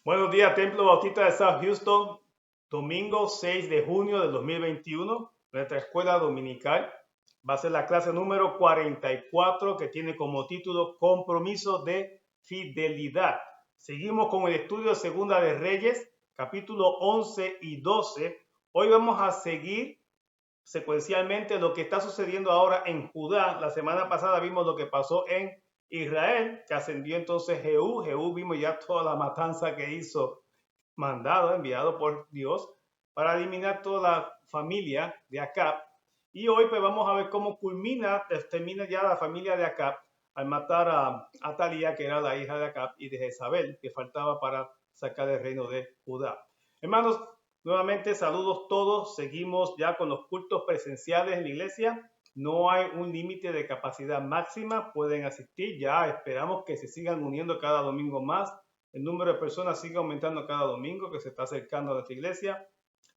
Buenos días, Templo Bautista de South Houston, domingo 6 de junio del 2021, nuestra escuela dominical. Va a ser la clase número 44 que tiene como título Compromiso de Fidelidad. Seguimos con el estudio de Segunda de Reyes, capítulo 11 y 12. Hoy vamos a seguir secuencialmente lo que está sucediendo ahora en Judá. La semana pasada vimos lo que pasó en Israel, que ascendió entonces Jehú. Jehú vimos ya toda la matanza que hizo, enviado por Dios para eliminar toda la familia de Acab. Y hoy pues vamos a ver cómo termina ya la familia de Acab al matar a Atalía, que era la hija de Acab, y de Jezabel, que faltaba para sacar el reino de Judá. Hermanos, nuevamente saludos todos. Seguimos ya con los cultos presenciales en la iglesia. No hay un límite de capacidad máxima, pueden asistir. Ya esperamos que se sigan uniendo cada domingo más. El número de personas sigue aumentando cada domingo que se está acercando a nuestra iglesia.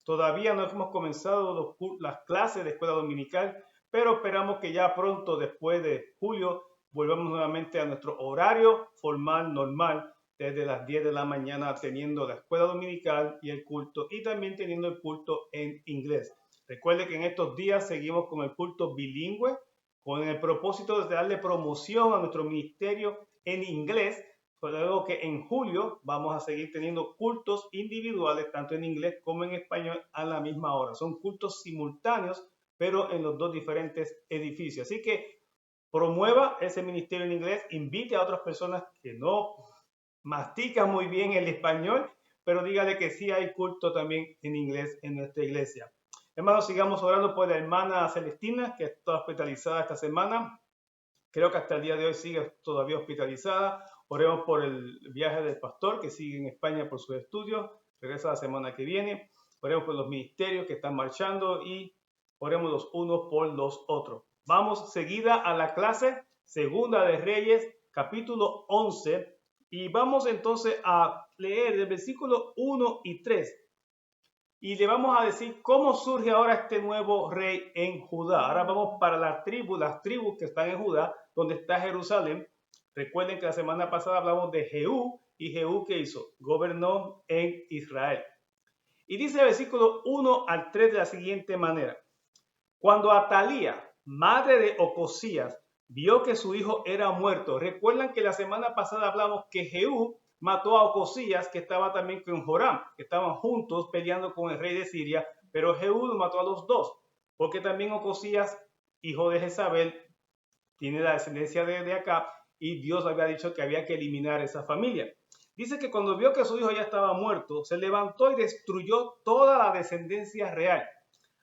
Todavía no hemos comenzado las clases de escuela dominical, pero esperamos que ya pronto, después de julio, volvamos nuevamente a nuestro horario formal normal, desde las 10 de la mañana teniendo la escuela dominical y el culto, y también teniendo el culto en inglés. Recuerde que en estos días seguimos con el culto bilingüe, con el propósito de darle promoción a nuestro ministerio en inglés. Luego que en julio vamos a seguir teniendo cultos individuales, tanto en inglés como en español, a la misma hora. Son cultos simultáneos, pero en los dos diferentes edificios. Así que promueva ese ministerio en inglés, invite a otras personas que no mastican muy bien el español, pero dígale que sí hay culto también en inglés en nuestra iglesia. Hermanos, sigamos orando por la hermana Celestina, que está hospitalizada esta semana. Creo que hasta el día de hoy sigue todavía hospitalizada. Oremos por el viaje del pastor que sigue en España por sus estudios. Regresa la semana que viene. Oremos por los ministerios que están marchando y oremos los unos por los otros. Vamos seguida a la clase Segunda de Reyes, capítulo 11. Y vamos entonces a leer el versículo 1 y 3. Y le vamos a decir cómo surge ahora este nuevo rey en Judá. Ahora vamos para las tribus que están en Judá, donde está Jerusalén. Recuerden que la semana pasada hablamos de Jehú, y Jehú, ¿qué hizo? Gobernó en Israel. Y dice el versículo 1 al 3 de la siguiente manera. Cuando Atalía, madre de Ocosías, vio que su hijo era muerto. Recuerdan que la semana pasada hablamos que Jehú mató a Ocosías, que estaba también con Joram, que estaban juntos peleando con el rey de Siria, pero Jehú lo mató a los dos, porque también Ocosías, hijo de Jezabel, tiene la descendencia de Acab, y Dios había dicho que había que eliminar esa familia. Dice que cuando vio que su hijo ya estaba muerto, se levantó y destruyó toda la descendencia real.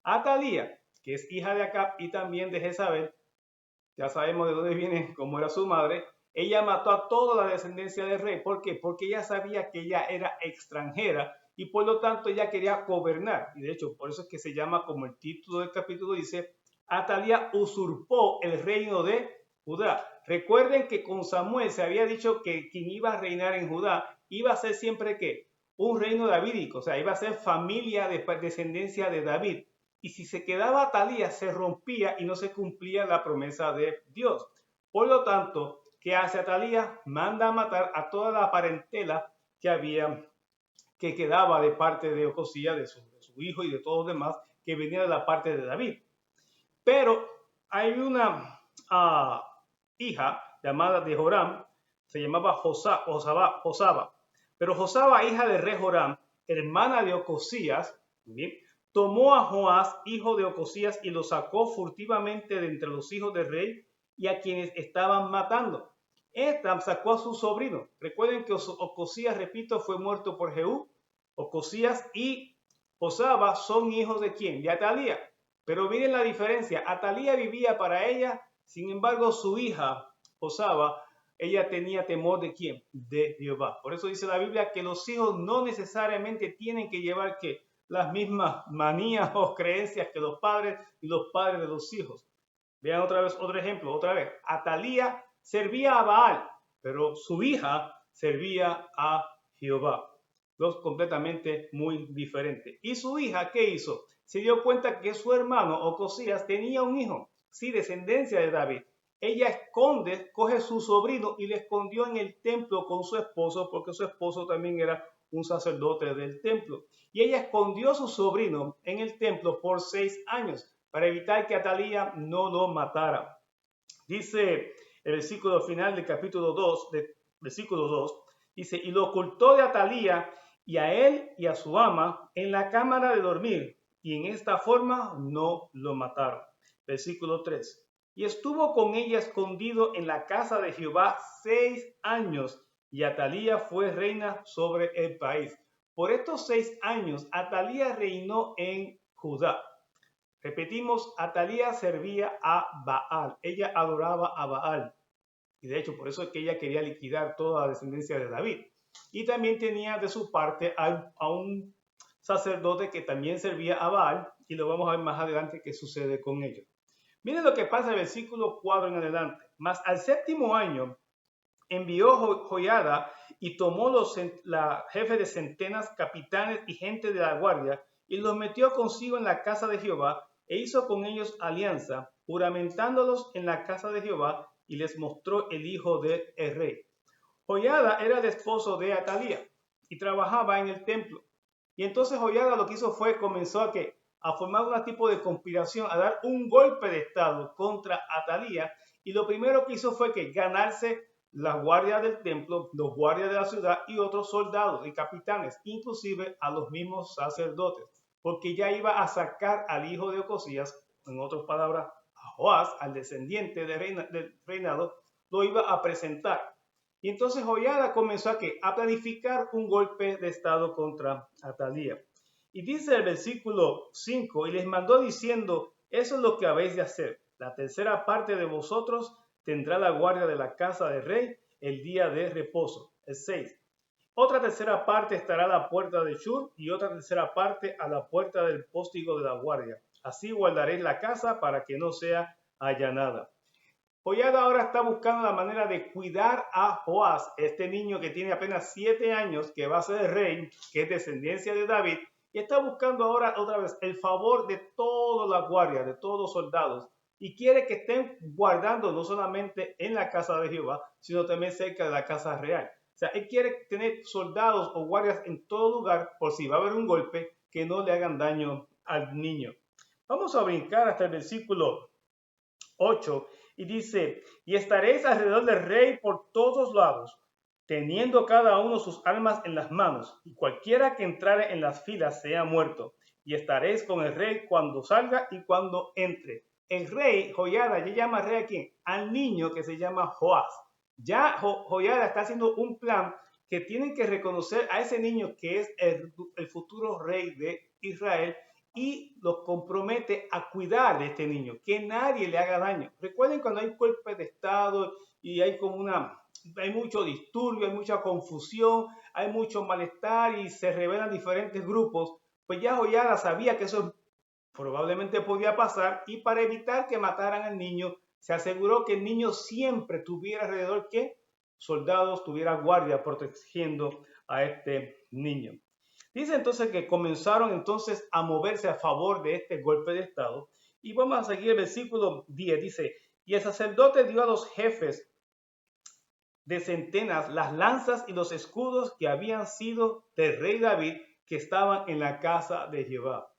Atalía, que es hija de Acab y también de Jezabel, ya sabemos de dónde viene, cómo era su madre, ella mató a toda la descendencia del rey. ¿Por qué? Porque ella sabía que ella era extranjera y por lo tanto ella quería gobernar. Y de hecho, por eso es que se llama, como el título del capítulo dice, Atalía usurpó el reino de Judá. Recuerden que con Samuel se había dicho que quien iba a reinar en Judá iba a ser siempre ¿qué? Un reino davídico, o sea, iba a ser familia de descendencia de David. Y si se quedaba Atalía, se rompía y no se cumplía la promesa de Dios. Por lo tanto, ¿qué hace Atalía? Manda a matar a toda la parentela que quedaba de parte de Ocosías, de su hijo y de todos los demás, que venía de la parte de David. Pero hay una hija llamada de Joram, se llamaba Josaba. Pero Josaba, hija de rey Joram, hermana de Ocosías, ¿bien?, tomó a Joás, hijo de Ocosías, y lo sacó furtivamente de entre los hijos del rey y a quienes estaban matando. Esta sacó a su sobrino. Recuerden que Ocosías, repito, fue muerto por Jehú. Ocosías y Josaba son hijos de ¿quién? De Atalía. Pero miren la diferencia. Atalía vivía para ella, sin embargo su hija Josaba, ella tenía temor de ¿quién? De Jehová. Por eso dice la Biblia que los hijos no necesariamente tienen que llevar ¿qué? Las mismas manías o creencias que los padres y los padres de los hijos. Vean otra vez otro ejemplo, otra vez. Atalía servía a Baal, pero su hija servía a Jehová. Dos completamente muy diferentes. ¿Y su hija qué hizo? Se dio cuenta que su hermano Ocosías tenía un hijo, sí, descendencia de David. Ella coge su sobrino y le escondió en el templo con su esposo, porque su esposo también era un sacerdote del templo. Y ella escondió a su sobrino en el templo por 6 años para evitar que Atalía no lo matara. Dice el versículo final del capítulo 2, versículo 2, dice, y lo ocultó de Atalía y a él y a su ama en la cámara de dormir, y en esta forma no lo mataron. Versículo 3. Y estuvo con ella escondido en la casa de Jehová 6 años, y Atalía fue reina sobre el país. Por estos 6 años, Atalía reinó en Judá. Repetimos, Atalía servía a Baal. Ella adoraba a Baal. Y de hecho, por eso es que ella quería liquidar toda la descendencia de David. Y también tenía de su parte a un sacerdote que también servía a Baal. Y lo vamos a ver más adelante qué sucede con ellos. Miren lo que pasa en el versículo 4 en adelante. Mas al 7º año envió Joiada y tomó la jefe de centenas, capitanes y gente de la guardia y los metió consigo en la casa de Jehová e hizo con ellos alianza, juramentándolos en la casa de Jehová, y les mostró el hijo del rey. Joiada era el esposo de Atalía y trabajaba en el templo. Y entonces Joiada lo que hizo fue, comenzó a formar un tipo de conspiración, a dar un golpe de estado contra Atalía, y lo primero que hizo fue que ganarse las guardias del templo, los guardias de la ciudad y otros soldados y capitanes, inclusive a los mismos sacerdotes, porque ya iba a sacar al hijo de Ocosías, en otras palabras, a Joás, al descendiente del reinado, lo iba a presentar. Y entonces Joiada comenzó a planificar un golpe de estado contra Atalía. Y dice el versículo 5, y les mandó diciendo, eso es lo que habéis de hacer. La tercera parte de vosotros tendrá la guardia de la casa del rey el día de reposo. El 6. Otra tercera parte estará a la puerta de Shur y otra tercera parte a la puerta del póstigo de la guardia. Así guardaréis la casa para que no sea allanada. Joiada ahora está buscando la manera de cuidar a Joás, este niño que tiene apenas 7 años, que va a ser el rey, que es descendencia de David, y está buscando ahora otra vez el favor de toda la guardia, de todos los soldados, y quiere que estén guardando no solamente en la casa de Jehová, sino también cerca de la casa real. O sea, él quiere tener soldados o guardias en todo lugar por si va a haber un golpe que no le hagan daño al niño. Vamos a brincar hasta el versículo 8 y dice, y estaréis alrededor del rey por todos lados, teniendo cada uno sus armas en las manos, y cualquiera que entrare en las filas sea muerto, y estaréis con el rey cuando salga y cuando entre. El rey, Joiada, ya llama rey a quién? Al niño que se llama Joás. Ya Joiada está haciendo un plan que tienen que reconocer a ese niño que es el futuro rey de Israel, y los compromete a cuidar de este niño, que nadie le haga daño. Recuerden cuando hay golpes de estado y hay hay mucho disturbio, hay mucha confusión, hay mucho malestar y se revelan diferentes grupos, pues ya Joiada sabía que eso probablemente podía pasar, y para evitar que mataran al niño, se aseguró que el niño siempre tuviera alrededor que soldados, tuviera guardia protegiendo a este niño. Dice entonces que comenzaron entonces a moverse a favor de este golpe de estado, y vamos a seguir el versículo 10, dice, y el sacerdote dio a los jefes de centenas las lanzas y los escudos que habían sido del rey David, que estaban en la casa de Jehová.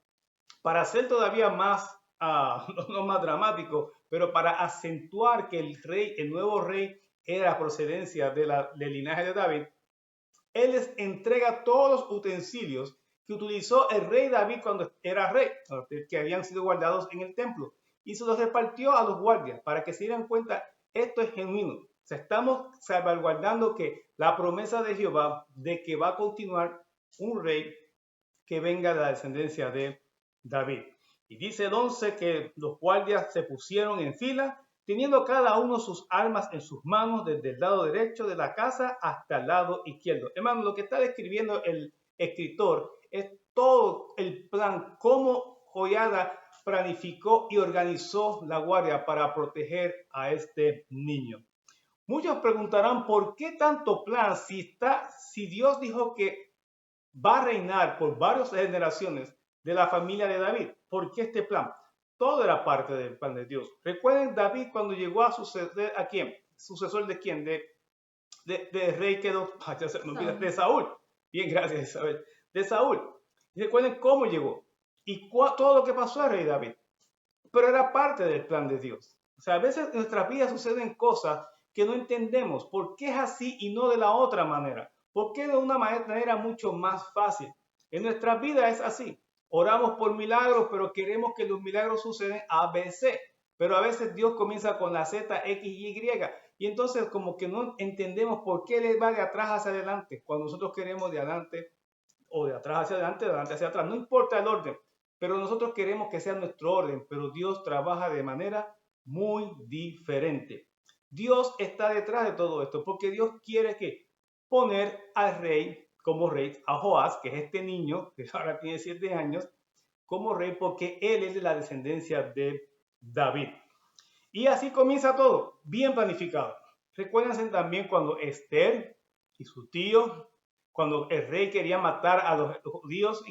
Para hacer todavía más, no más dramático, pero para acentuar que el nuevo rey era procedencia del linaje de David, él les entrega todos los utensilios que utilizó el rey David cuando era rey, que habían sido guardados en el templo, y se los repartió a los guardias para que se dieran cuenta, esto es genuino. O sea, estamos salvaguardando que la promesa de Jehová de que va a continuar un rey que venga de la descendencia de David. Y dice el 11 que los guardias se pusieron en fila, teniendo cada uno sus armas en sus manos, desde el lado derecho de la casa hasta el lado izquierdo. Hermano, lo que está describiendo el escritor es todo el plan, cómo Joiada planificó y organizó la guardia para proteger a este niño. Muchos preguntarán, ¿por qué tanto plan si Dios dijo que va a reinar por varias generaciones de la familia de David? ¿Por qué este plan? Todo era parte del plan de Dios. Recuerden David cuando llegó a suceder a quién, sucesor de quién, de rey quedó, de Saúl. Bien, gracias Isabel, de Saúl. Y recuerden cómo llegó y todo lo que pasó al rey David. Pero era parte del plan de Dios. O sea, a veces en nuestras vidas suceden cosas que no entendemos. ¿Por qué es así y no de la otra manera? ¿Por qué de una manera mucho más fácil? En nuestras vidas es así. Oramos por milagros, pero queremos que los milagros suceden A, B, C. Pero a veces Dios comienza con la Z, X, Y. Y entonces como que no entendemos por qué Él va de atrás hacia adelante, cuando nosotros queremos de adelante o de atrás hacia adelante, de adelante hacia atrás. No importa el orden, pero nosotros queremos que sea nuestro orden, pero Dios trabaja de manera muy diferente. Dios está detrás de todo esto, porque Dios quiere que poner al rey como rey, a Joás, que es este niño, que ahora tiene 7 años, como rey, porque él es de la descendencia de David. Y así comienza todo, bien planificado. Recuérdense también cuando Esther y su tío, cuando el rey quería matar a los judíos,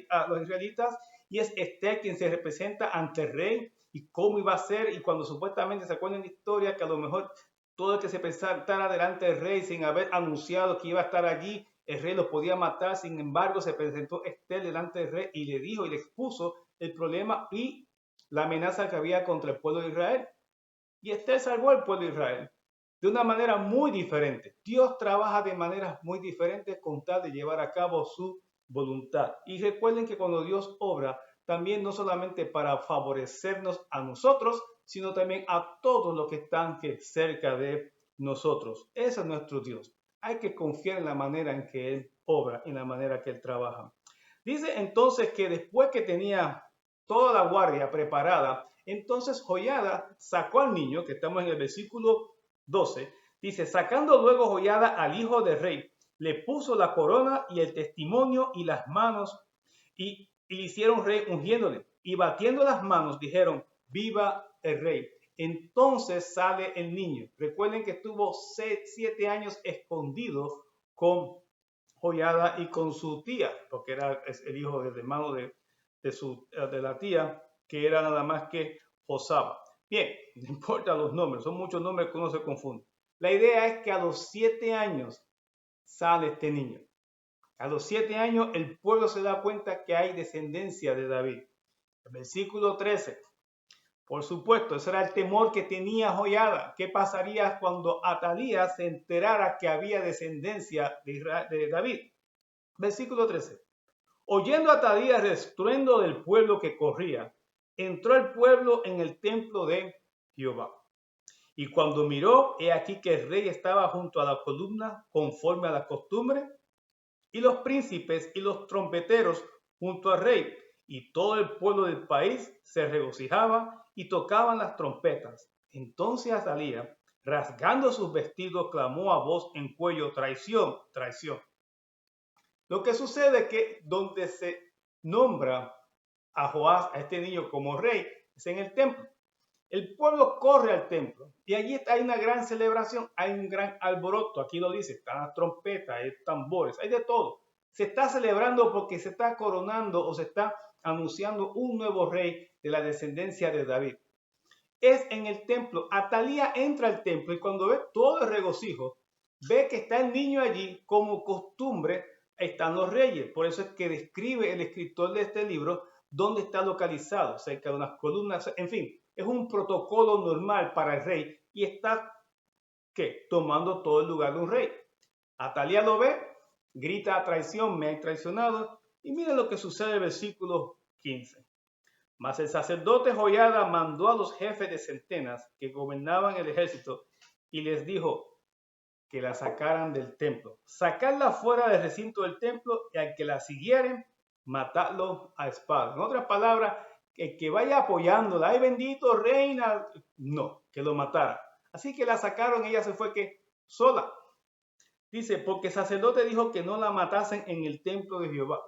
a los israelitas, y es Esther quien se representa ante el rey y cómo iba a ser, y cuando supuestamente se acuerdan la historia que a lo mejor todo el que se presentara delante del rey sin haber anunciado que iba a estar allí, el rey lo podía matar. Sin embargo, se presentó Esther delante del rey y le dijo y le expuso el problema y la amenaza que había contra el pueblo de Israel. Y Esther salvó al pueblo de Israel de una manera muy diferente. Dios trabaja de maneras muy diferentes con tal de llevar a cabo su voluntad. Y recuerden que cuando Dios obra, también no solamente para favorecernos a nosotros, sino también a todos los que están cerca de nosotros. Ese es nuestro Dios. Hay que confiar en la manera en que Él obra, en la manera que Él trabaja. Dice entonces que después que tenía toda la guardia preparada, entonces Joiada sacó al niño, que estamos en el versículo 12, dice, sacando luego Joiada al hijo del rey, le puso la corona y el testimonio y las manos, y hicieron rey ungiéndole, y batiendo las manos dijeron, viva el rey. Entonces sale el niño. Recuerden que estuvo 7 años escondido con Joiada y con su tía, porque era el hijo del hermano de la tía, que era nada más que Josaba. Bien, no importa los nombres, son muchos nombres que uno se confunde. La idea es que a los 7 años sale este niño. A los 7 años el pueblo se da cuenta que hay descendencia de David. El versículo 13. Por supuesto, ese era el temor que tenía Joiada. ¿Qué pasaría cuando Atalías se enterara que había descendencia de David? Versículo 13. Oyendo Atalías el estruendo del pueblo que corría, entró el pueblo en el templo de Jehová. Y cuando miró, he aquí que el rey estaba junto a la columna conforme a la costumbre, y los príncipes y los trompeteros junto al rey, y todo el pueblo del país se regocijaba y tocaban las trompetas. Entonces Atalías, rasgando sus vestidos, clamó a voz en cuello, traición, traición. Lo que sucede es que donde se nombra a Joás, a este niño, como rey, es en el templo. El pueblo corre al templo y allí hay una gran celebración, hay un gran alboroto, aquí lo dice, están las trompetas, hay tambores, hay de todo. Se está celebrando porque se está coronando o se está anunciando un nuevo rey de la descendencia de David. Es en el templo. Atalía entra al templo y cuando ve todo el regocijo, ve que está el niño allí como costumbre, están los reyes. Por eso es que describe el escritor de este libro dónde está localizado, cerca de unas columnas, en fin, es un protocolo normal para el rey y está, ¿qué? Tomando todo el lugar de un rey. Atalía lo ve, grita a traición, me han traicionado, y miren lo que sucede en el versículo 15. Mas el sacerdote Joiada mandó a los jefes de centenas que gobernaban el ejército y les dijo que la sacaran del templo. Sacarla fuera del recinto del templo y al que la siguieren, matarlo a espada. En otras palabras, el que vaya apoyándola, ay bendito reina, no, que lo matara. Así que la sacaron, ella se fue que sola. Dice, porque el sacerdote dijo que no la matasen en el templo de Jehová.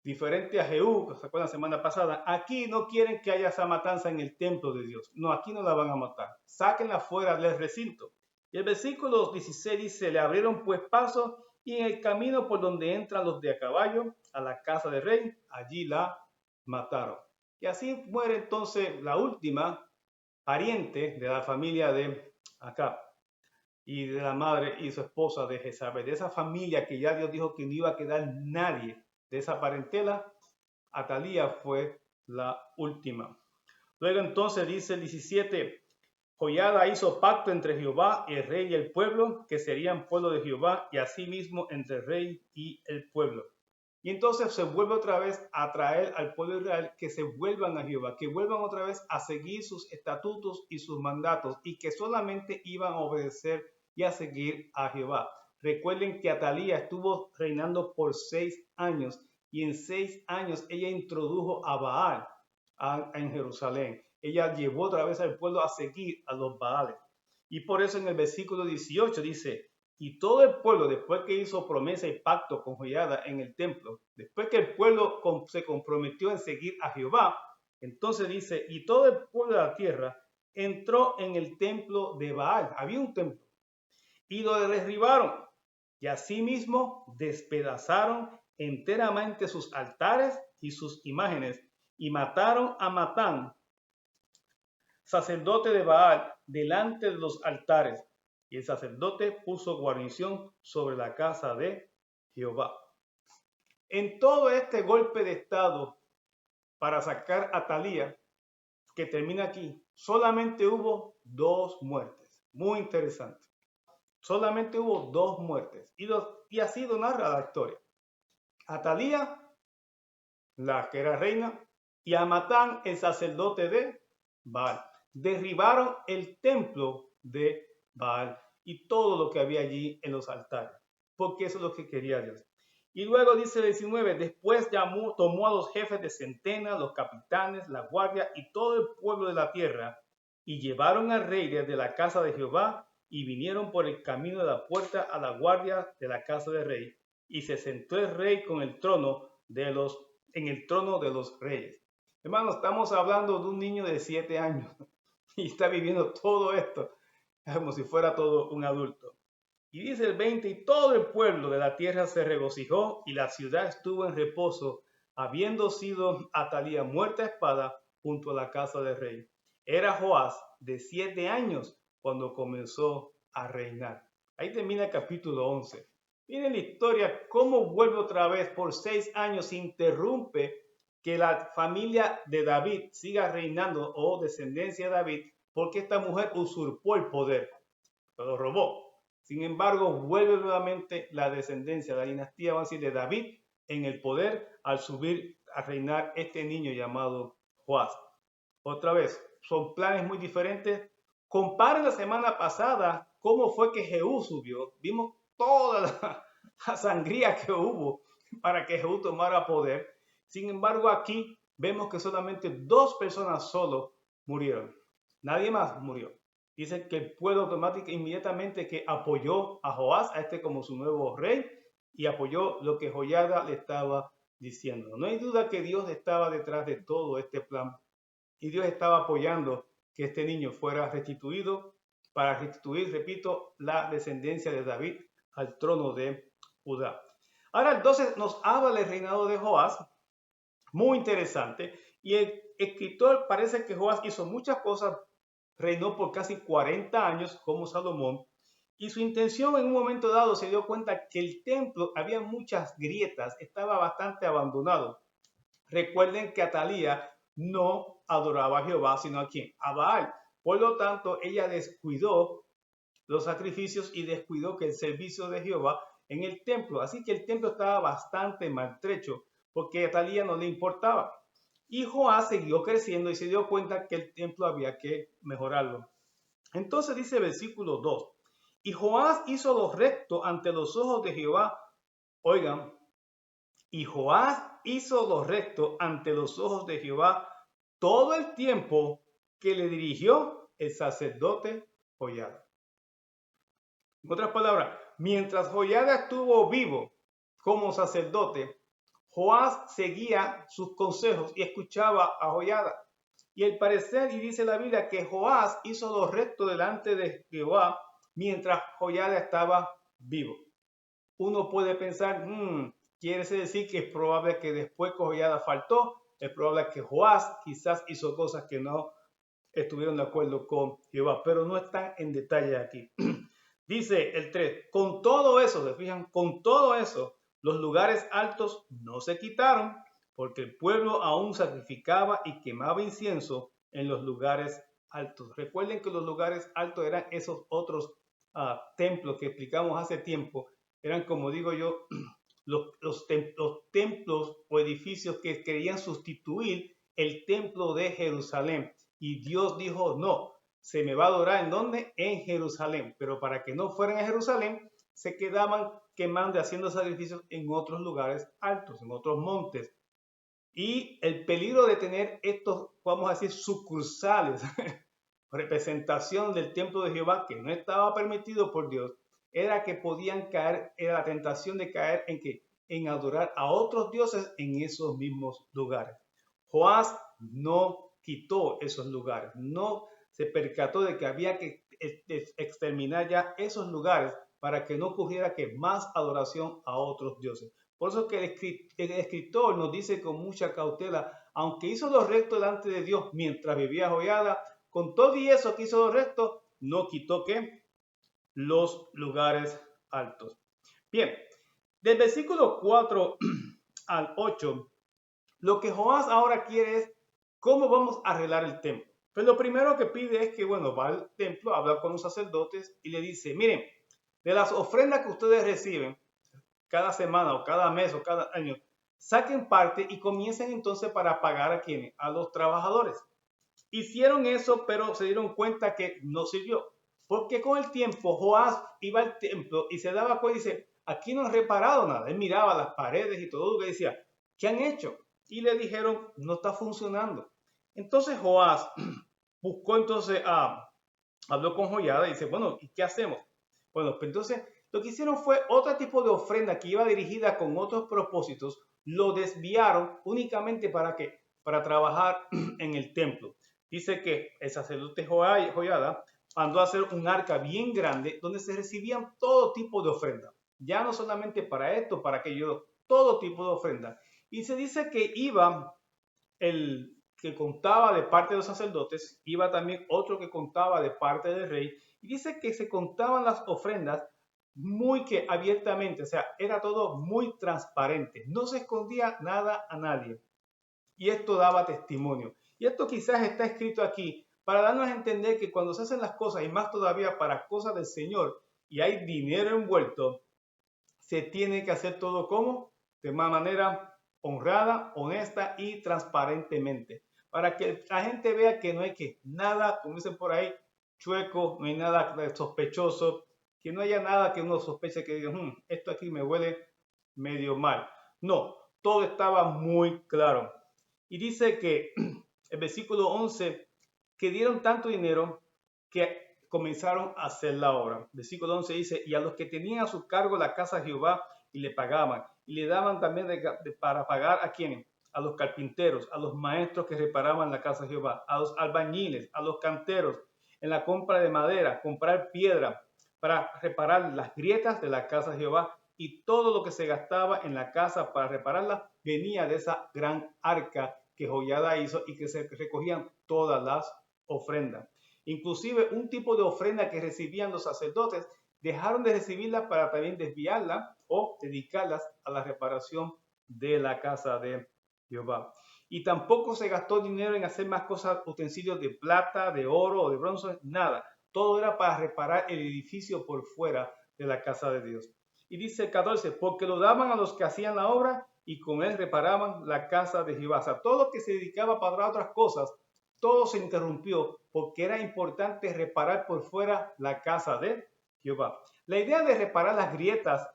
Diferente a Jehú, que se acuerdan la semana pasada, aquí no quieren que haya esa matanza en el templo de Dios. No, aquí no la van a matar. Sáquenla fuera del recinto. Y el versículo 16 dice, le abrieron pues paso y en el camino por donde entran los de a caballo a la casa del rey, allí la mataron. Y así muere entonces la última pariente de la familia de Acab. y de la madre y su esposa de Jezabel, de esa familia que ya Dios dijo que no iba a quedar nadie de esa parentela. Atalía fue la última. Luego entonces dice el 17, Joiada hizo pacto entre Jehová, el rey y el pueblo, que serían pueblo de Jehová, y asimismo entre el rey y el pueblo. Y entonces se vuelve otra vez a traer al pueblo de Israel que se vuelvan a Jehová, que vuelvan otra vez a seguir sus estatutos y sus mandatos, y que solamente iban a obedecer y a seguir a Jehová. Recuerden que Atalía estuvo reinando por 6 años, y en 6 años ella introdujo a Baal en Jerusalén. Ella llevó otra vez al pueblo a seguir a los Baales. Y por eso en el versículo 18 dice, y todo el pueblo, después que hizo promesa y pacto con Joiada en el templo, después que el pueblo se comprometió en seguir a Jehová, entonces dice, y todo el pueblo de la tierra entró en el templo de Baal. Había un templo. Y lo derribaron. Y asimismo despedazaron enteramente sus altares y sus imágenes. Y mataron a Matán, sacerdote de Baal, delante de los altares. Y el sacerdote puso guarnición sobre la casa de Jehová. En todo este golpe de estado para sacar a Atalía, que termina aquí, solamente hubo 2 muertes. Muy interesante. Solamente hubo 2 muertes. Y así lo narra la historia. Atalía, la que era reina, y a Matán, el sacerdote de Baal. Derribaron el templo de Baal y todo lo que había allí en los altares, porque eso es lo que quería Dios. Y luego dice el 19, después tomó a los jefes de centena, los capitanes, la guardia y todo el pueblo de la tierra, y llevaron al rey desde la casa de Jehová, y vinieron por el camino de la puerta a la guardia de la casa del rey, y se sentó el rey con el trono en el trono de los reyes. Hermanos, estamos hablando de un niño de 7 años y está viviendo todo esto como si fuera todo un adulto. Y dice el 20, y todo el pueblo de la tierra se regocijó y la ciudad estuvo en reposo, habiendo sido Atalía muerta a espada junto a la casa del rey. Era Joás de 7 años cuando comenzó a reinar. Ahí termina el capítulo 11. Miren la historia, cómo vuelve otra vez por 6 años, se interrumpe que la familia de David siga reinando o descendencia de David, porque esta mujer usurpó el poder, lo robó. Sin embargo, vuelve nuevamente la descendencia, la dinastía, vamos a decir, de David en el poder al subir a reinar este niño llamado Joás. Otra vez, son planes muy diferentes. Comparen la semana pasada cómo fue que Jehú subió. Vimos toda la sangría que hubo para que Jehú tomara poder. Sin embargo, aquí vemos que solamente 2 personas solo murieron. Nadie más murió. Dice que el pueblo automático inmediatamente que apoyó a Joás, a este como su nuevo rey, y apoyó lo que Joiada le estaba diciendo. No hay duda que Dios estaba detrás de todo este plan y Dios estaba apoyando que este niño fuera restituido para restituir, repito, la descendencia de David al trono de Judá. Ahora el 12 nos habla del reinado de Joás, muy interesante, y el escritor parece que Joás hizo muchas cosas, reinó por casi 40 años como Salomón, y su intención en un momento dado se dio cuenta que el templo había muchas grietas, estaba bastante abandonado. Recuerden que Atalía no adoraba a Jehová, sino a quién, a Baal. Por lo tanto, ella descuidó los sacrificios y descuidó que el servicio de Jehová en el templo. Así que el templo estaba bastante maltrecho porque a Atalía no le importaba. Y Joás siguió creciendo y se dio cuenta que el templo había que mejorarlo. Entonces dice el versículo 2, y Joás hizo lo recto ante los ojos de Jehová. Oigan, y Joás hizo lo recto ante los ojos de Jehová todo el tiempo que le dirigió el sacerdote Joiada. En otras palabras, mientras Joiada estuvo vivo como sacerdote, Joás seguía sus consejos y escuchaba a Joiada. Y el parecer, y dice la Biblia, que Joás hizo lo recto delante de Jehová mientras Joiada estaba vivo. Uno puede pensar, quiere decir que es probable que después que Joiada faltó, es probable que Joás quizás hizo cosas que no estuvieron de acuerdo con Jehová, pero no están en detalle aquí. Dice el 3, con todo eso, se fijan, con todo eso, los lugares altos no se quitaron, porque el pueblo aún sacrificaba y quemaba incienso en los lugares altos. Recuerden que los lugares altos eran esos otros templos que explicamos hace tiempo, eran, como digo yo, los templos o edificios que querían sustituir el templo de Jerusalén. Y Dios dijo, no, se me va a adorar, ¿en dónde? En Jerusalén. Pero para que no fueran a Jerusalén, se quedaban quemando y haciendo sacrificios en otros lugares altos, en otros montes. Y el peligro de tener estos, vamos a decir, sucursales, representación del templo de Jehová, que no estaba permitido por Dios, era que podían caer, era la tentación de caer en que en adorar a otros dioses en esos mismos lugares. Joás no quitó esos lugares, no se percató de que había que exterminar ya esos lugares para que no ocurriera que más adoración a otros dioses. Por eso que el escritor nos dice con mucha cautela, aunque hizo lo recto delante de Dios mientras vivía Joiada, con todo y eso que hizo lo recto, no quitó que los lugares altos. Bien, del versículo 4 al 8, lo que Joás ahora quiere es cómo vamos a arreglar el templo. Pues lo primero que pide es que, bueno, va al templo, habla con los sacerdotes y le dice, miren, de las ofrendas que ustedes reciben cada semana o cada mes o cada año, saquen parte y comiencen entonces para pagar a quienes, a los trabajadores. Hicieron eso, pero se dieron cuenta que no sirvió. Porque con el tiempo Joás iba al templo y se daba cuenta y dice, aquí no han reparado nada. Él miraba las paredes y todo lo que decía, ¿qué han hecho? Y le dijeron, no está funcionando. Entonces Joás buscó entonces habló con Joiada y dice, bueno, ¿y qué hacemos? Bueno, pues entonces lo que hicieron fue otro tipo de ofrenda que iba dirigida con otros propósitos, lo desviaron únicamente para qué, para trabajar en el templo. Dice que el sacerdote Joiada mandó a hacer un arca bien grande donde se recibían todo tipo de ofrenda. Ya no solamente para esto, para aquello, todo tipo de ofrenda. Y se dice que iba el que contaba de parte de los sacerdotes, iba también otro que contaba de parte del rey, y dice que se contaban las ofrendas muy que abiertamente, o sea, era todo muy transparente, no se escondía nada a nadie. Y esto daba testimonio. Y esto quizás está escrito aquí para darnos a entender que cuando se hacen las cosas, y más todavía para cosas del Señor, y hay dinero envuelto, se tiene que hacer todo como de una manera honrada, honesta y transparentemente, para que la gente vea que no hay que nada, como dicen por ahí, chueco, no hay nada sospechoso, que no haya nada que uno sospeche que diga, esto aquí me huele medio mal. No, todo estaba muy claro. Y dice que el versículo 11, que dieron tanto dinero que comenzaron a hacer la obra. Versículo 11 dice, y a los que tenían a su cargo la casa de Jehová y le pagaban, y le daban también para pagar a quienes, a los carpinteros, a los maestros que reparaban la casa de Jehová, a los albañiles, a los canteros, en la compra de madera, comprar piedra para reparar las grietas de la casa de Jehová, y todo lo que se gastaba en la casa para repararla venía de esa gran arca que Joiada hizo y que se recogían todas las ofrendas. Inclusive un tipo de ofrenda que recibían los sacerdotes dejaron de recibirla para también desviarla o dedicarlas a la reparación de la casa de Jehová. Y tampoco se gastó dinero en hacer más cosas, utensilios de plata, de oro o de bronce, nada. Todo era para reparar el edificio por fuera de la casa de Dios. Y dice el 14, porque lo daban a los que hacían la obra y con él reparaban la casa de Jehová. O sea, todo lo que se dedicaba para otras cosas, todo se interrumpió porque era importante reparar por fuera la casa de Jehová. La idea de reparar las grietas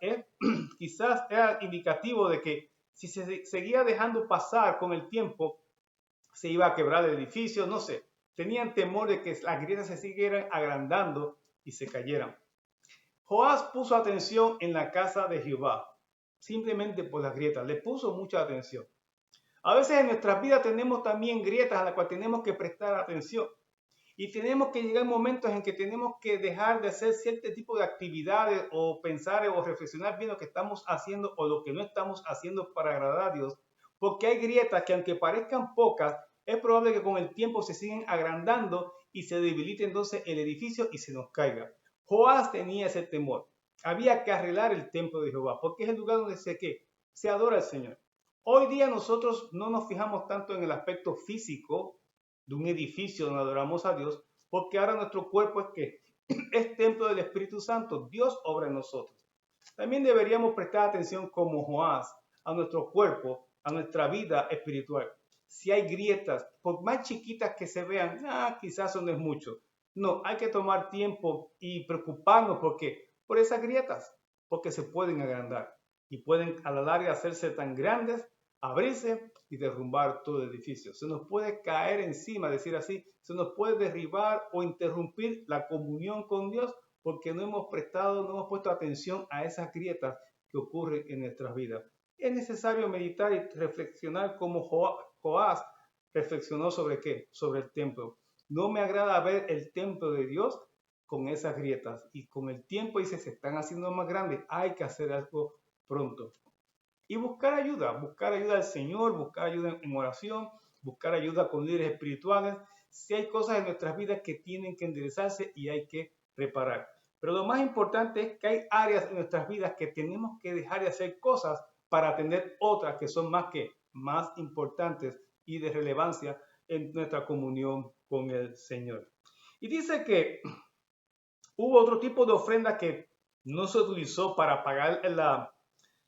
quizás era indicativo de que si se seguía dejando pasar con el tiempo, se iba a quebrar el edificio, no sé. Tenían temor de que las grietas se siguieran agrandando y se cayeran. Joás puso atención en la casa de Jehová, simplemente por las grietas, le puso mucha atención. A veces en nuestras vidas tenemos también grietas a las cuales tenemos que prestar atención. Y tenemos que llegar momentos en que tenemos que dejar de hacer cierto tipo de actividades o pensar o reflexionar bien lo que estamos haciendo o lo que no estamos haciendo para agradar a Dios. Porque hay grietas que aunque parezcan pocas, es probable que con el tiempo se siguen agrandando y se debilite entonces el edificio y se nos caiga. Joás tenía ese temor. Había que arreglar el templo de Jehová, porque es el lugar donde se adora al Señor. Hoy día nosotros no nos fijamos tanto en el aspecto físico de un edificio donde adoramos a Dios, porque ahora nuestro cuerpo es que es templo del Espíritu Santo. Dios obra en nosotros. También deberíamos prestar atención como Joás a nuestro cuerpo, a nuestra vida espiritual. Si hay grietas, por más chiquitas que se vean, quizás eso no es mucho. No, hay que tomar tiempo y preocuparnos por esas grietas, porque se pueden agrandar y pueden a la larga hacerse tan grandes, abrirse y derrumbar todo el edificio. Se nos puede caer encima, decir así, se nos puede derribar o interrumpir la comunión con Dios porque no hemos puesto atención a esas grietas que ocurren en nuestras vidas. Es necesario meditar y reflexionar como Joás reflexionó sobre qué, sobre el templo. No me agrada ver el templo de Dios con esas grietas y con el tiempo dice se están haciendo más grandes, hay que hacer algo pronto. Y buscar ayuda al Señor, buscar ayuda en oración, buscar ayuda con líderes espirituales. Si hay cosas en nuestras vidas que tienen que enderezarse y hay que reparar. Pero lo más importante es que hay áreas en nuestras vidas que tenemos que dejar de hacer cosas para atender otras que son más importantes y de relevancia en nuestra comunión con el Señor. Y dice que hubo otro tipo de ofrenda que no se utilizó para pagar la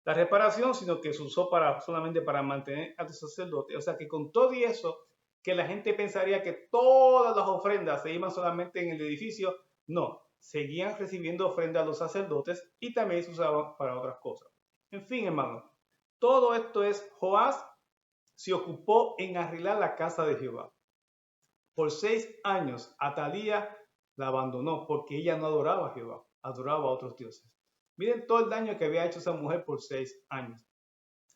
reparación, sino que se usó solamente para mantener a los sacerdotes. O sea que con todo y eso, que la gente pensaría que todas las ofrendas se iban solamente en el edificio, no, seguían recibiendo ofrendas a los sacerdotes y también se usaban para otras cosas. En fin, hermanos, todo esto es, Joás se ocupó en arreglar la casa de Jehová. Por 6 años, Atalía la abandonó porque ella no adoraba a Jehová, adoraba a otros dioses. Miren todo el daño que había hecho esa mujer por 6 años.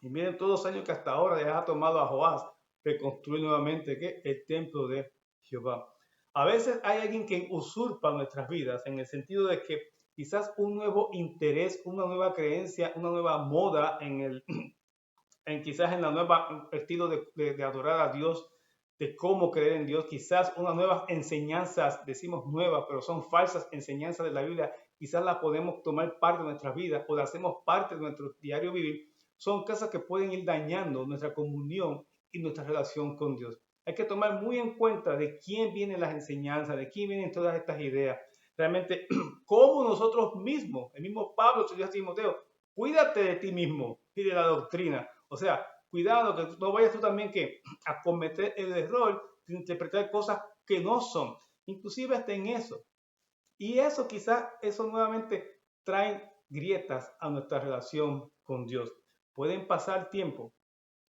Y miren todos los años que hasta ahora ya ha tomado a Joás reconstruir nuevamente el templo de Jehová. A veces hay alguien que usurpa nuestras vidas en el sentido de que quizás un nuevo interés, una nueva creencia, una nueva moda quizás en la nueva estilo de adorar a Dios, de cómo creer en Dios, quizás unas nuevas enseñanzas, decimos nuevas, pero son falsas enseñanzas de la Biblia, quizás las podemos tomar parte de nuestras vidas o las hacemos parte de nuestro diario vivir, son cosas que pueden ir dañando nuestra comunión y nuestra relación con Dios. Hay que tomar muy en cuenta de quién vienen las enseñanzas, de quién vienen todas estas ideas. Realmente, cómo nosotros mismos, el mismo Pablo se dijo a Timoteo, cuídate de ti mismo y de la doctrina. O sea, cuidado que no vayas tú también a cometer el error de interpretar cosas que no son, inclusive hasta en eso. Y eso quizás, eso nuevamente trae grietas a nuestra relación con Dios. Pueden pasar tiempo,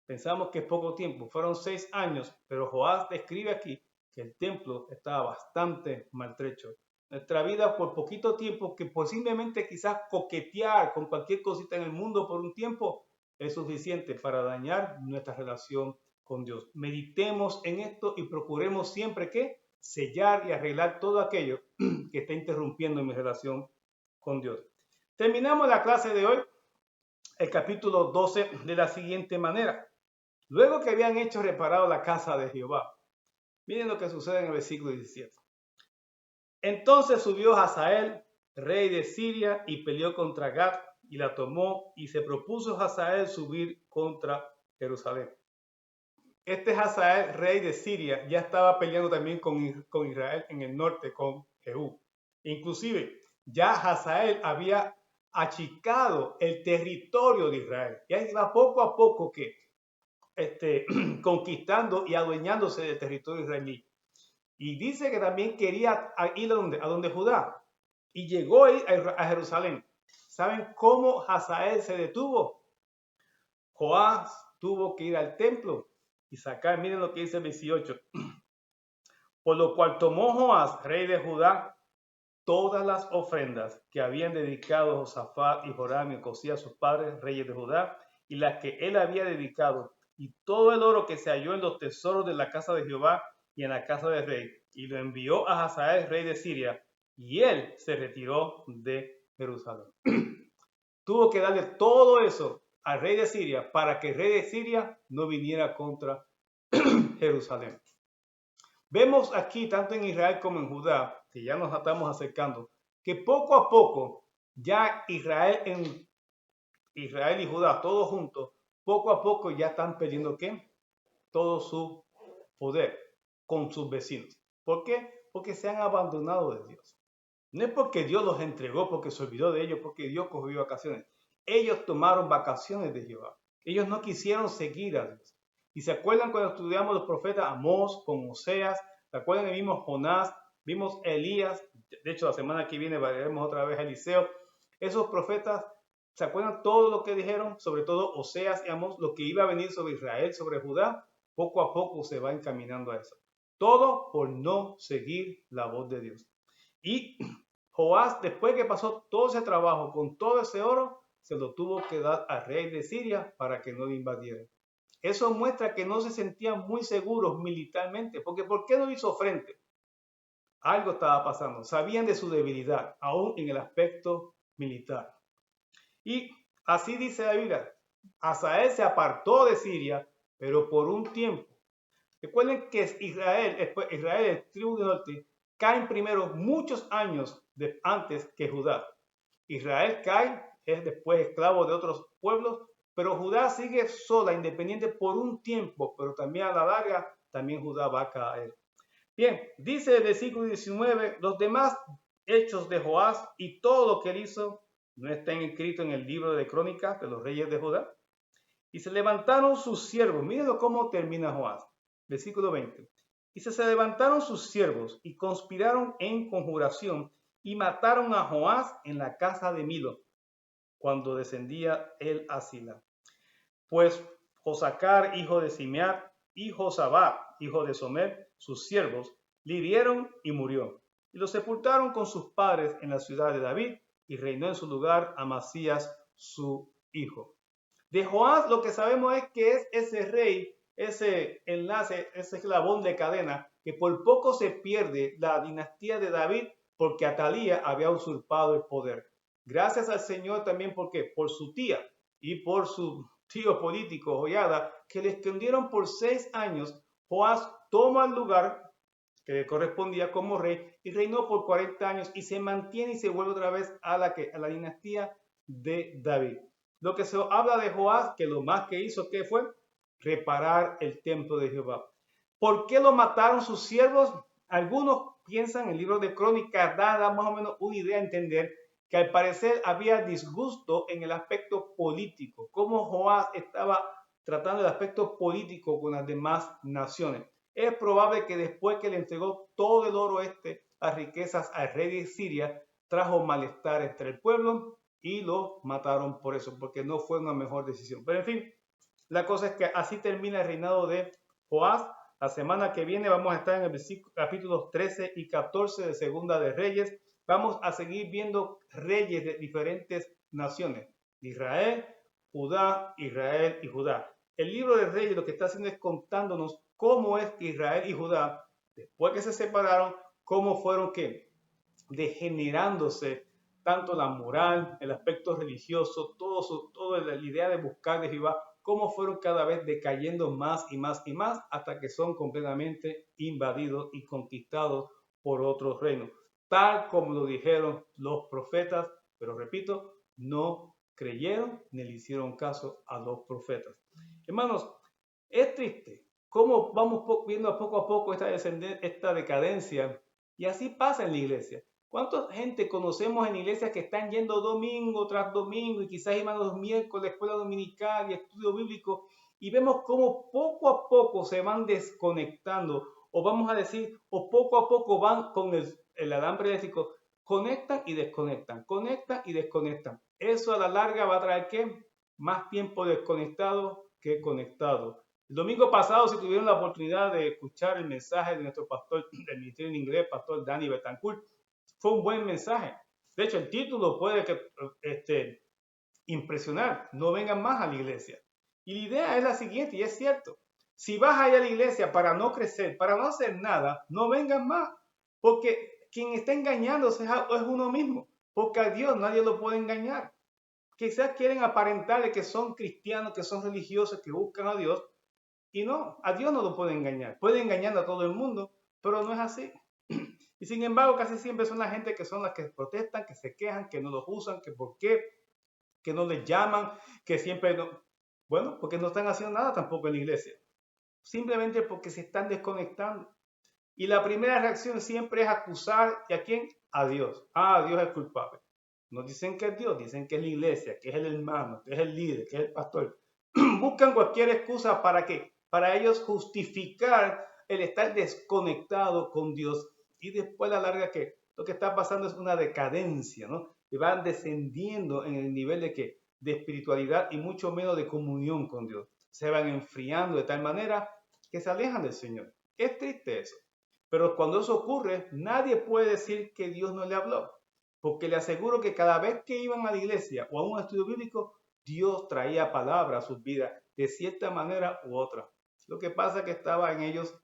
pensamos que es poco tiempo, fueron 6 años, pero Joás describe aquí que el templo estaba bastante maltrecho. Nuestra vida por poquito tiempo, que posiblemente quizás coquetear con cualquier cosita en el mundo por un tiempo, es suficiente para dañar nuestra relación con Dios. Meditemos en esto y procuremos siempre que sellar y arreglar todo aquello que está interrumpiendo mi relación con Dios. Terminamos la clase de hoy, el capítulo 12, de la siguiente manera. Luego que habían hecho reparado la casa de Jehová, miren lo que sucede en el versículo 17. Entonces subió Hazael, rey de Siria, y peleó contra Gat, y la tomó, y se propuso Hazael subir contra Jerusalén. Este Hazael, rey de Siria, ya estaba peleando también con Israel en el norte, con Jehú. Inclusive, ya Hazael había achicado el territorio de Israel. Ya iba poco a poco conquistando y adueñándose del territorio israelí. Y dice que también quería ir a donde Judá. Y llegó a Jerusalén. ¿Saben cómo Hazael se detuvo? Joás tuvo que ir al templo y sacar, miren lo que dice el 18. Por lo cual tomó Joás, rey de Judá, todas las ofrendas que habían dedicado Josafat y Joram y Ocosías, sus padres, reyes de Judá, y las que él había dedicado, y todo el oro que se halló en los tesoros de la casa de Jehová y en la casa del rey, y lo envió a Hazael, rey de Siria, y él se retiró de Jerusalén. Tuvo que darle todo eso al rey de Siria para que el rey de Siria no viniera contra Jerusalén. Vemos aquí, tanto en Israel como en Judá, que ya nos estamos acercando, que poco a poco ya Israel y Judá, todos juntos, poco a poco ya están perdiendo ¿qué? Todo su poder con sus vecinos. ¿Por qué? Porque se han abandonado de Dios. No es porque Dios los entregó, porque se olvidó de ellos, porque Dios cogió vacaciones. Ellos tomaron vacaciones de Jehová. Ellos no quisieron seguir a Dios. Y se acuerdan cuando estudiamos los profetas Amós con Oseas, se acuerdan que vimos Jonás, vimos Elías, de hecho la semana que viene veremos otra vez a Eliseo. Esos profetas, ¿se acuerdan todo lo que dijeron? Sobre todo Oseas y Amós, lo que iba a venir sobre Israel, sobre Judá, poco a poco se va encaminando a eso. Todo por no seguir la voz de Dios. Y Joás, después que pasó todo ese trabajo con todo ese oro, se lo tuvo que dar al rey de Siria para que no lo invadiera. Eso muestra que no se sentían muy seguros militarmente, porque ¿por qué no hizo frente? Algo estaba pasando. Sabían de su debilidad, aún en el aspecto militar. Y así dice la Biblia, Hazael se apartó de Siria, pero por un tiempo. Recuerden que Israel, el tribu del norte, caen primero muchos años antes que Judá. Israel cae, es después esclavo de otros pueblos, pero Judá sigue sola, independiente por un tiempo, pero también a la larga, también Judá va a caer. Bien, dice el versículo 19, los demás hechos de Joás y todo lo que él hizo no están escritos en el libro de crónicas de los reyes de Judá. Y se levantaron sus siervos, miren cómo termina Joás, versículo 20. Y se levantaron sus siervos y conspiraron en conjuración y mataron a Joás en la casa de Milo, cuando descendía él a Sila. Pues Josacar, hijo de Simeat, y Josabad, hijo de Somer, sus siervos, le hirieron y murió. Y lo sepultaron con sus padres en la ciudad de David, y reinó en su lugar Amasías, su hijo. De Joás lo que sabemos es que es ese rey, ese enlace, ese eslabón de cadena, que por poco se pierde la dinastía de David porque Atalía había usurpado el poder. Gracias al Señor también porque por su tía y por su tío político Joiada, que le escondieron por 6 años, Joás toma el lugar que le correspondía como rey y reinó por 40 años y se mantiene y se vuelve otra vez a la dinastía de David. Lo que se habla de Joás, que lo más que hizo, ¿qué fue? Reparar el templo de Jehová. ¿Por qué lo mataron sus siervos? Algunos piensan, el libro de Crónicas da más o menos una idea a entender que al parecer había disgusto en el aspecto político, cómo Joás estaba tratando el aspecto político con las demás naciones. Es probable que después que le entregó todo el oro las riquezas al rey de Siria, trajo malestar entre el pueblo y lo mataron por eso, porque no fue una mejor decisión. Pero en fin, la cosa es que así termina el reinado de Joás. La semana que viene vamos a estar en el capítulos 13 y 14 de Segunda de Reyes. Vamos a seguir viendo reyes de diferentes naciones. Israel, Judá, Israel y Judá. El libro de Reyes lo que está haciendo es contándonos cómo es que Israel y Judá, después que se separaron, cómo fueron que degenerándose tanto la moral, el aspecto religioso, toda la idea de buscar de Jehová, cómo fueron cada vez decayendo más y más y más hasta que son completamente invadidos y conquistados por otros reinos, tal como lo dijeron los profetas, pero repito, no creyeron ni le hicieron caso a los profetas. Hermanos, es triste cómo vamos viendo poco a poco esta decadencia y así pasa en la iglesia. ¿Cuánta gente conocemos en iglesias que están yendo domingo tras domingo y quizás iban los miércoles, escuela dominical y estudio bíblico y vemos cómo poco a poco se van desconectando o vamos a decir, o poco a poco van con el alambre eléctrico, conectan y desconectan, conectan y desconectan. Eso a la larga va a traer ¿qué? Más tiempo desconectado que conectado. El domingo pasado, si tuvieron la oportunidad de escuchar el mensaje de nuestro pastor del Ministerio en Inglés, pastor Dani Betancourt, fue un buen mensaje. De hecho, el título puede impresionar. No vengan más a la iglesia. Y la idea es la siguiente, y es cierto. Si vas a ir a la iglesia para no crecer, para no hacer nada, no vengan más. Porque quien está engañándose es uno mismo. Porque a Dios nadie lo puede engañar. Quizás quieren aparentarle que son cristianos, que son religiosos, que buscan a Dios. Y no, a Dios no lo puede engañar. Puede engañar a todo el mundo, pero no es así. Y sin embargo, casi siempre son la gente que son las que protestan, que se quejan, que no los usan, que por qué, que no les llaman, que siempre no. Bueno, porque no están haciendo nada tampoco en la iglesia. Simplemente porque se están desconectando. Y la primera reacción siempre es acusar, ¿y a quién? A Dios. Ah, Dios es culpable. No dicen que es Dios, dicen que es la iglesia, que es el hermano, que es el líder, que es el pastor. Buscan cualquier excusa para que, para ellos justificar el estar desconectado con Dios. Y después a la larga que lo que está pasando es una decadencia, ¿no? Que van descendiendo en el nivel de que de espiritualidad y mucho menos de comunión con Dios. Se van enfriando de tal manera que se alejan del Señor. Es triste eso. Pero cuando eso ocurre, nadie puede decir que Dios no le habló, porque le aseguro que cada vez que iban a la iglesia o a un estudio bíblico, Dios traía palabra a sus vidas de cierta manera u otra. Lo que pasa es que estaba en ellos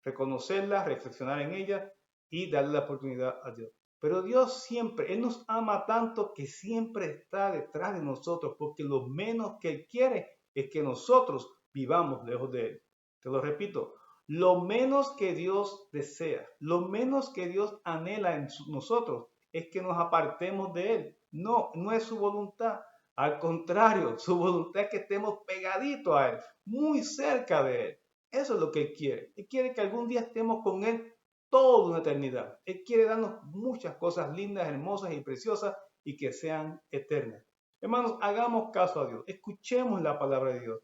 reconocerla, reflexionar en ella y darle la oportunidad a Dios. Pero Dios siempre, Él nos ama tanto que siempre está detrás de nosotros, porque lo menos que Él quiere es que nosotros vivamos lejos de Él. Te lo repito, lo menos que Dios desea, lo menos que Dios anhela en nosotros es que nos apartemos de Él. No, no es su voluntad. Al contrario, su voluntad es que estemos pegaditos a Él, muy cerca de Él. Eso es lo que Él quiere. Él quiere que algún día estemos con Él toda una eternidad. Él quiere darnos muchas cosas lindas, hermosas y preciosas y que sean eternas. Hermanos, hagamos caso a Dios. Escuchemos la palabra de Dios.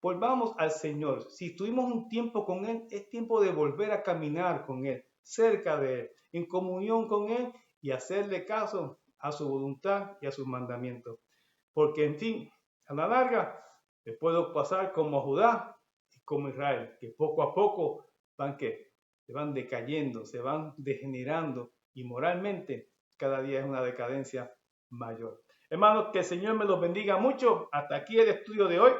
Volvamos al Señor. Si estuvimos un tiempo con Él, es tiempo de volver a caminar con Él, cerca de Él, en comunión con Él y hacerle caso a su voluntad y a sus mandamientos. Porque, en fin, a la larga, le puedo pasar como a Judá y como a Israel, que poco a poco se van decayendo, se van degenerando y moralmente cada día es una decadencia mayor. Hermanos, que el Señor me los bendiga mucho. Hasta aquí el estudio de hoy.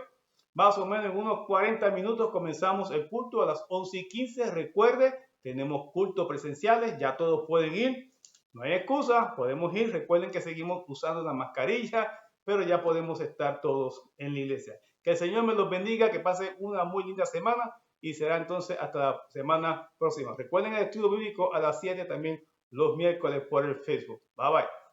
Más o menos en unos 40 minutos comenzamos el culto a las 11:15. Recuerde, tenemos cultos presenciales, ya todos pueden ir. No hay excusa, podemos ir. Recuerden que seguimos usando la mascarilla, pero ya podemos estar todos en la iglesia. Que el Señor me los bendiga, que pase una muy linda semana y será entonces hasta la semana próxima. Recuerden el estudio bíblico a las 7 también los miércoles por el Facebook. Bye bye.